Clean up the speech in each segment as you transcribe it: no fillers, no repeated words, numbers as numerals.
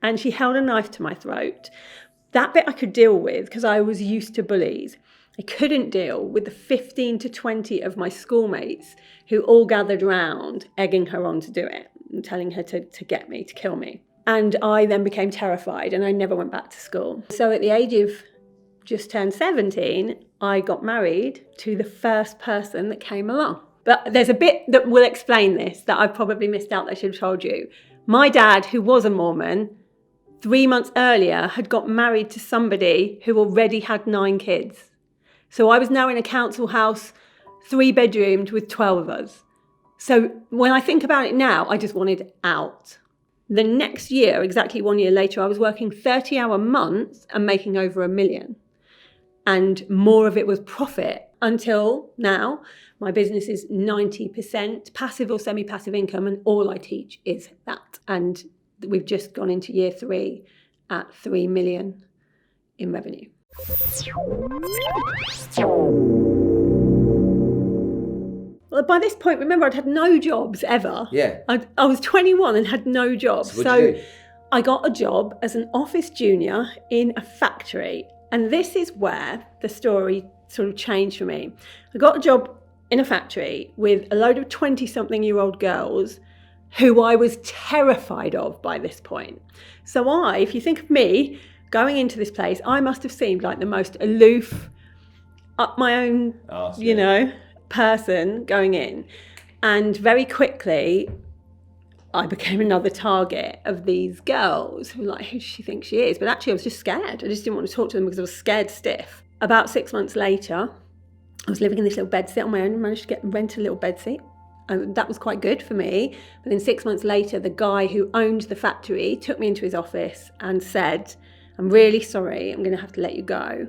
and she held a knife to my throat. That bit I could deal with because I was used to bullies. I couldn't deal with the 15 to 20 of my schoolmates who all gathered around, egging her on to do it and telling her to get me, to kill me. And I then became terrified and I never went back to school. So at the age of just turned 17, I got married to the first person that came along. But there's a bit that will explain this that I probably missed out that I should have told you. My dad, who was a Mormon, 3 months earlier had got married to somebody who already had 9 kids. So I was now in a council house, 3-bedroomed with 12 of us. So when I think about it now, I just wanted out. The next year, exactly 1 year later, I was working 30-hour months and making over $1 million. And more of it was profit until now. My business is 90% passive or semi-passive income, and all I teach is that. And we've just gone into year 3 at 3 million in revenue. Well, by this point, remember, I'd had no jobs ever. Yeah. I was 21 and had no jobs. So I got a job as an office junior in a factory. And this is where the story sort of changed for me. I got a job in a factory with a load of 20-something-year-old girls who I was terrified of by this point. So if you think of me going into this place, I must have seemed like the most aloof, up my own, person going in. And very quickly, I became another target of these girls who were like, who does she think she is? But actually, I was just scared. I just didn't want to talk to them because I was scared stiff. About 6 months later, I was living in this little bedsit on my own and managed to rent a little bedsit. And that was quite good for me. But then 6 months later, the guy who owned the factory took me into his office and said, I'm really sorry, I'm going to have to let you go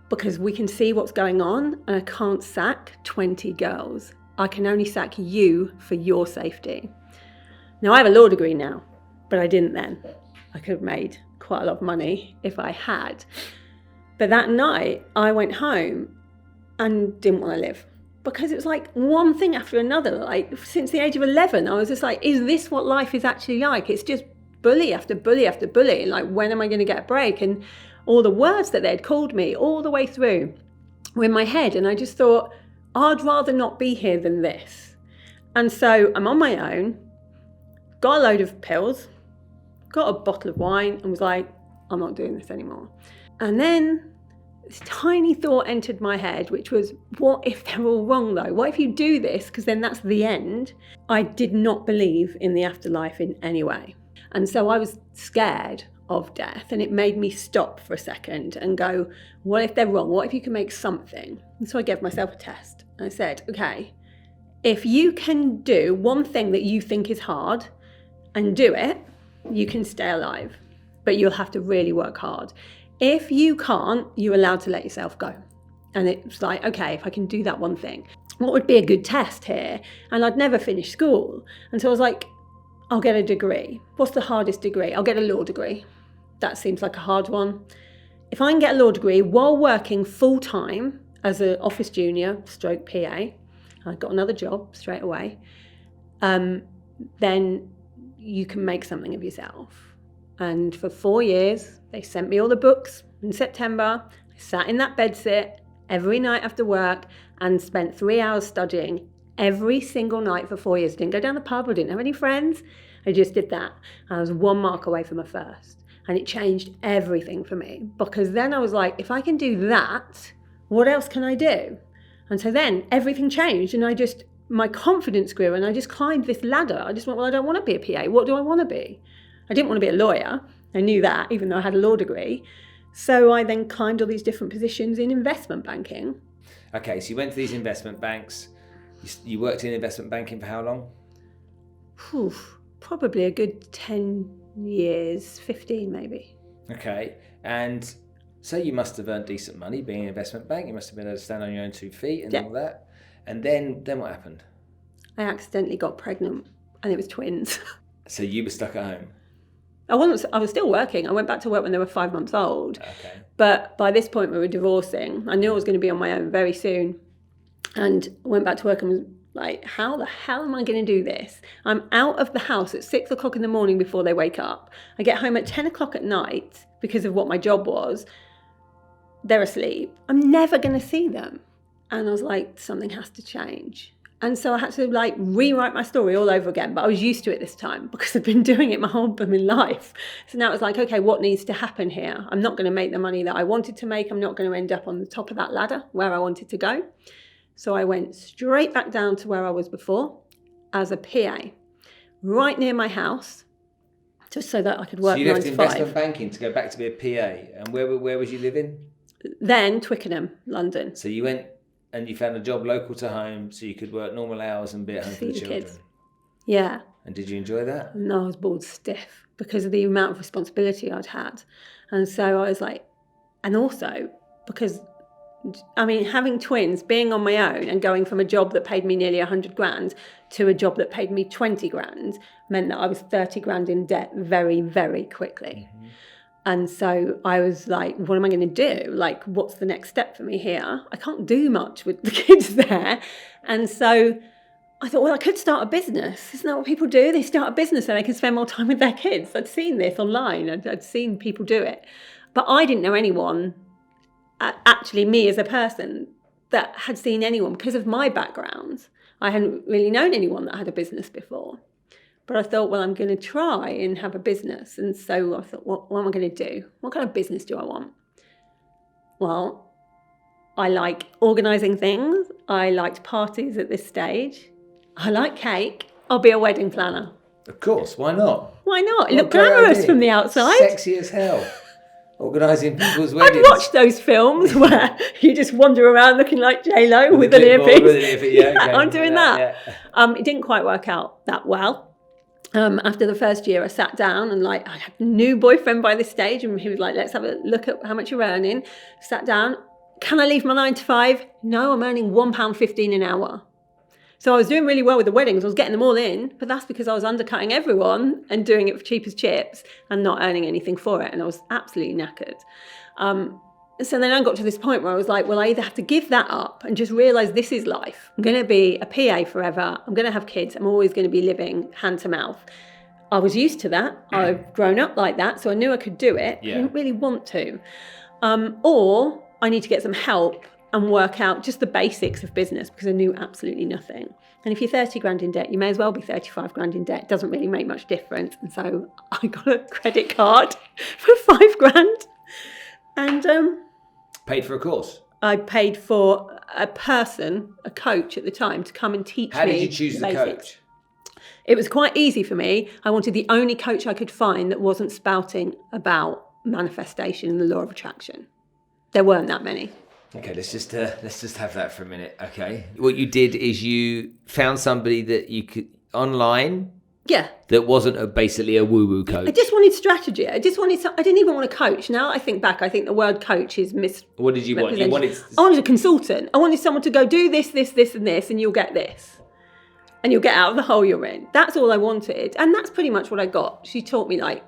because we can see what's going on and I can't sack 20 girls. I can only sack you for your safety. Now, I have a law degree now, but I didn't then. I could have made quite a lot of money if I had. But that night, I went home and didn't want to live because it was like one thing after another. Like since the age of 11, I was just like, is this what life is actually like? It's just bully after bully after bully. Like, when am I going to get a break? And all the words that they'd called me all the way through were in my head. And I just thought, I'd rather not be here than this. And so I'm on my own, got a load of pills, got a bottle of wine and was like, I'm not doing this anymore. And then this tiny thought entered my head, which was, what if they're all wrong though? What if you do this? Because then that's the end. I did not believe in the afterlife in any way. And so I was scared of death, and it made me stop for a second and go, what if they're wrong? What if you can make something? And so I gave myself a test. And I said, okay, if you can do one thing that you think is hard and do it, you can stay alive, but you'll have to really work hard. If you can't, you're allowed to let yourself go. And it's like, okay, if I can do that one thing, what would be a good test here? And I'd never finished school. And so I was like, I'll get a degree. What's the hardest degree? I'll get a law degree. That seems like a hard one. If I can get a law degree while working full-time as an office junior stroke PA, I got another job straight away, then you can make something of yourself. And for 4 years, they sent me all the books in September. I sat in that bedsit every night after work and spent 3 hours studying every single night for 4 years. Didn't go down the pub, I didn't have any friends. I just did that. I was 1 mark away from a first. And it changed everything for me, because then I was like, if I can do that, what else can I do? And so then everything changed, and my confidence grew, and I just climbed this ladder. I just went, well, I don't want to be a PA. What do I want to be? I didn't want to be a lawyer. I knew that, even though I had a law degree. So I then climbed all these different positions in investment banking. Okay, so you went to these investment banks. You worked in investment banking for how long? Probably a good 10 years, 15 maybe. Okay, and so you must have earned decent money being an investment bank. You must have been able to stand on your own 2 feet and all that. And then what happened? I accidentally got pregnant, and it was twins. So you were stuck at home? I was still working. I went back to work when they were 5 months old. Okay. But by this point we were divorcing. I knew I was going to be on my own very soon. And I went back to work and was Like, how the hell am I going to do this? I'm out of the house at 6 o'clock in the morning before they wake up. I get home at 10 o'clock at night because of what my job was. They're asleep. I'm never going to see them. And I was like, something has to change. And so I had to like rewrite my story all over again. But I was used to it this time because I've been doing it my whole blooming life. So now it's like, okay, what needs to happen here? I'm not going to make the money that I wanted to make. I'm not going to end up on the top of that ladder where I wanted to go. So I went straight back down to where I was before as a PA, right near my house, just so that I could work 9 to 5. So you left investment banking to go back to be a PA. And where was you living? Then Twickenham, London. So you went and you found a job local to home so you could work normal hours and be at home for the children. Kids. Yeah. And did you enjoy that? No, I was bored stiff because of the amount of responsibility I'd had. And so I was like, and also because, I mean, having twins, being on my own and going from a job that paid me nearly 100 grand to a job that paid me 20 grand meant that I was 30 grand in debt very, very quickly. Mm-hmm. And so I was like, what am I going to do? Like, what's the next step for me here? I can't do much with the kids there. And so I thought, well, I could start a business. Isn't that what people do? They start a business so they can spend more time with their kids. I'd seen this online. I'd seen people do it. But I didn't know anyone, actually me as a person, that had seen anyone because of my background. I hadn't really known anyone that had a business before. But I thought, well, I'm going to try and have a business. And so I thought, what am I going to do? What kind of business do I want? Well, I like organising things. I liked parties at this stage. I like cake. I'll be a wedding planner. Of course, why not? Why not? It looked glamorous from the outside. Sexy as hell. Organising people's weddings. I'd watched those films where you just wander around looking like J-Lo with an earpiece. Yeah, okay. I'm doing that. Yeah. It didn't quite work out that well. After the first year, I sat down and I had a new boyfriend by this stage, and he was like, let's have a look at how much you're earning. Sat down. Can I leave my 9 to 5? No, I'm earning £1.15 an hour. So I was doing really well with the weddings. I was getting them all in, but that's because I was undercutting everyone and doing it for cheap as chips and not earning anything for it. And I was absolutely knackered. So then I got to this point where I was like, well, I either have to give that up and just realise this is life. I'm going to be a PA forever. I'm going to have kids. I'm always going to be living hand to mouth. I was used to that. I've grown up like that, so I knew I could do it. Yeah. I didn't really want to. Or I need to get some help and work out just the basics of business because I knew absolutely nothing. And if you're 30 grand in debt, you may as well be 35 grand in debt. It doesn't really make much difference. And so I got a credit card for 5 grand and paid for a course. I paid for a coach at the time, to come and teach me. How did you choose the coach? It was quite easy for me. I wanted the only coach I could find that wasn't spouting about manifestation and the law of attraction. There weren't that many. Okay, let's just have that for a minute. Okay, what you did is you found somebody that you could online. Yeah. That wasn't basically a woo-woo coach. I just wanted strategy. I didn't even want a coach. Now I think back, I think the word coach is What did you want? I wanted a consultant. I wanted someone to go do this, this, this, and this, and you'll get this. And you'll get out of the hole you're in. That's all I wanted. And that's pretty much what I got. She taught me how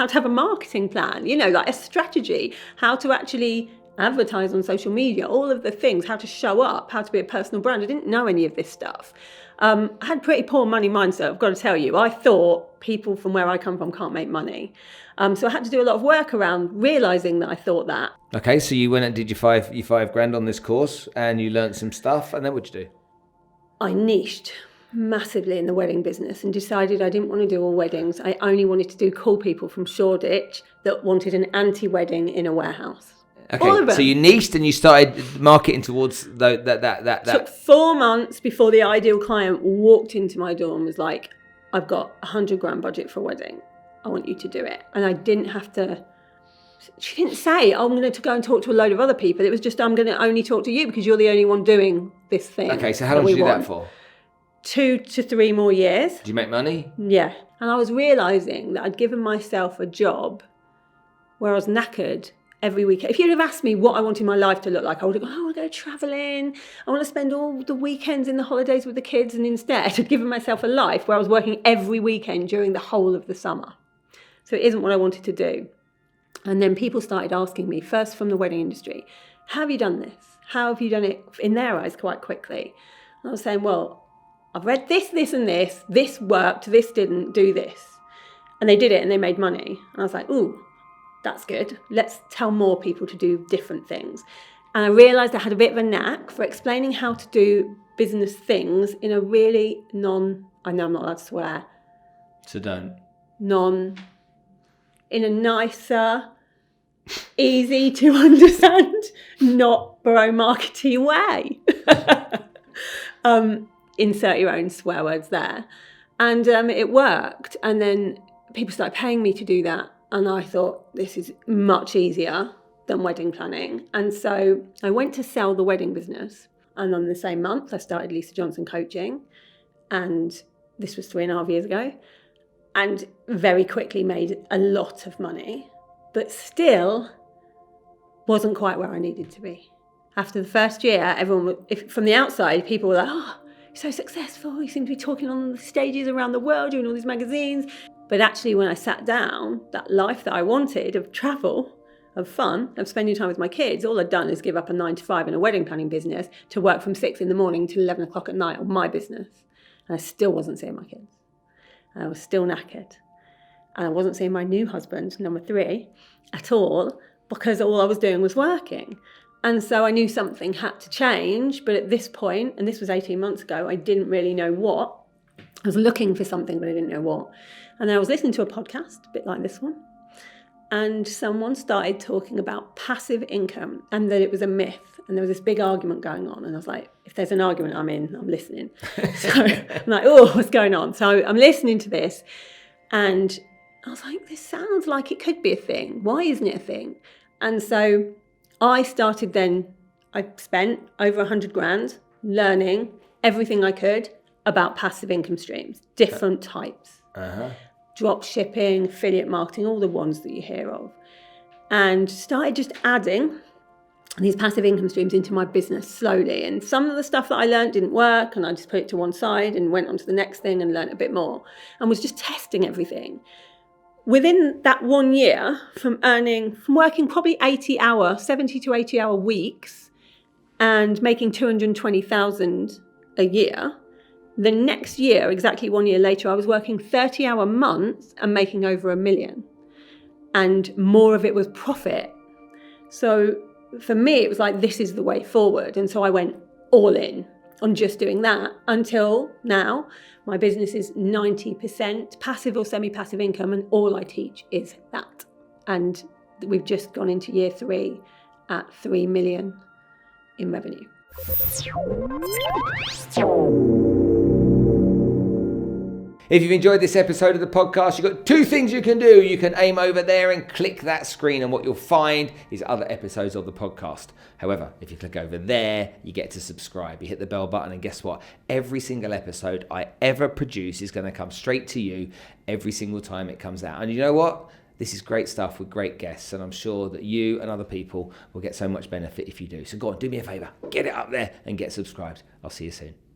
to have a marketing plan, like a strategy, how to actually advertise on social media, all of the things, how to show up, how to be a personal brand. I didn't know any of this stuff. I had pretty poor money mindset, I've got to tell you. I thought people from where I come from can't make money. So I had to do a lot of work around realising that I thought that. Okay, so you went and did your five grand on this course and you learned some stuff, and then what'd you do? I niched massively in the wedding business and decided I didn't want to do all weddings. I only wanted to do cool people from Shoreditch that wanted an anti-wedding in a warehouse. Okay, so you niched and you started marketing towards that. Took 4 months before the ideal client walked into my door and was like, I've got 100 grand budget for a wedding. I want you to do it. And I didn't have to, she didn't say, I'm going to go and talk to a load of other people. It was just, I'm going to only talk to you because you're the only one doing this thing. Okay, so how long did you do that for? 2 to 3 more years. Did you make money? Yeah. And I was realising that I'd given myself a job where I was knackered every weekend. If you'd have asked me what I wanted my life to look like, I would have gone, I want to go travelling. I want to spend all the weekends in the holidays with the kids. And instead, I'd given myself a life where I was working every weekend during the whole of the summer. So it isn't what I wanted to do. And then people started asking me, first from the wedding industry, how have you done this? How have you done it in their eyes quite quickly? And I was saying, well, I've read this, this and this worked, this didn't, do this. And they did it and they made money. And I was like, ooh, that's good. Let's tell more people to do different things. And I realised I had a bit of a knack for explaining how to do business things in a really I know I'm not allowed to swear. So don't. In a nicer, easy to understand, not bro-markety way. Insert your own swear words there. And it worked. And then people started paying me to do that. And I thought, this is much easier than wedding planning. And so I went to sell the wedding business. And on the same month, I started Lisa Johnson Coaching. And this was 3.5 years ago. And very quickly made a lot of money, but still wasn't quite where I needed to be. After the first year, from the outside, people were like, oh, you're so successful. You seem to be talking on the stages around the world, doing all these magazines. But actually, when I sat down, that life that I wanted of travel, of fun, of spending time with my kids, all I'd done is give up a 9 to 5 in a wedding planning business to work from 6 a.m. till 11 o'clock at night on my business. And I still wasn't seeing my kids. And I was still knackered. And I wasn't seeing my new husband, number 3, at all, because all I was doing was working. And so I knew something had to change. But at this point, and this was 18 months ago, I didn't really know what. I was looking for something, but I didn't know what. And then I was listening to a podcast, a bit like this one. And someone started talking about passive income and that it was a myth. And there was this big argument going on. And I was like, if there's an argument, I'm listening. So I'm like, oh, what's going on? So I'm listening to this. And I was like, this sounds like it could be a thing. Why isn't it a thing? And so I started then, I spent over 100 grand learning everything I could about passive income streams, different types. Drop shipping, affiliate marketing, all the ones that you hear of. And started just adding these passive income streams into my business slowly. And some of the stuff that I learned didn't work, and I just put it to one side and went on to the next thing and learned a bit more and was just testing everything. Within that 1 year, from working probably 70 to 80 hour weeks and making 220,000 a year, the next year, exactly 1 year later, I was working 30-hour months and making over $1 million. And more of it was profit. So for me, it was like, this is the way forward. And so I went all in on just doing that until now. My business is 90% passive or semi-passive income, and all I teach is that. And we've just gone into year 3 at 3 million in revenue. If you've enjoyed this episode of the podcast, you've got 2 things you can do. You can aim over there and click that screen, and what you'll find is other episodes of the podcast. However, if you click over there, you get to subscribe. You hit the bell button, and guess what? Every single episode I ever produce is going to come straight to you every single time it comes out. And you know what? This is great stuff with great guests, and I'm sure that you and other people will get so much benefit if you do. So go on, do me a favor, get it up there and get subscribed. I'll see you soon.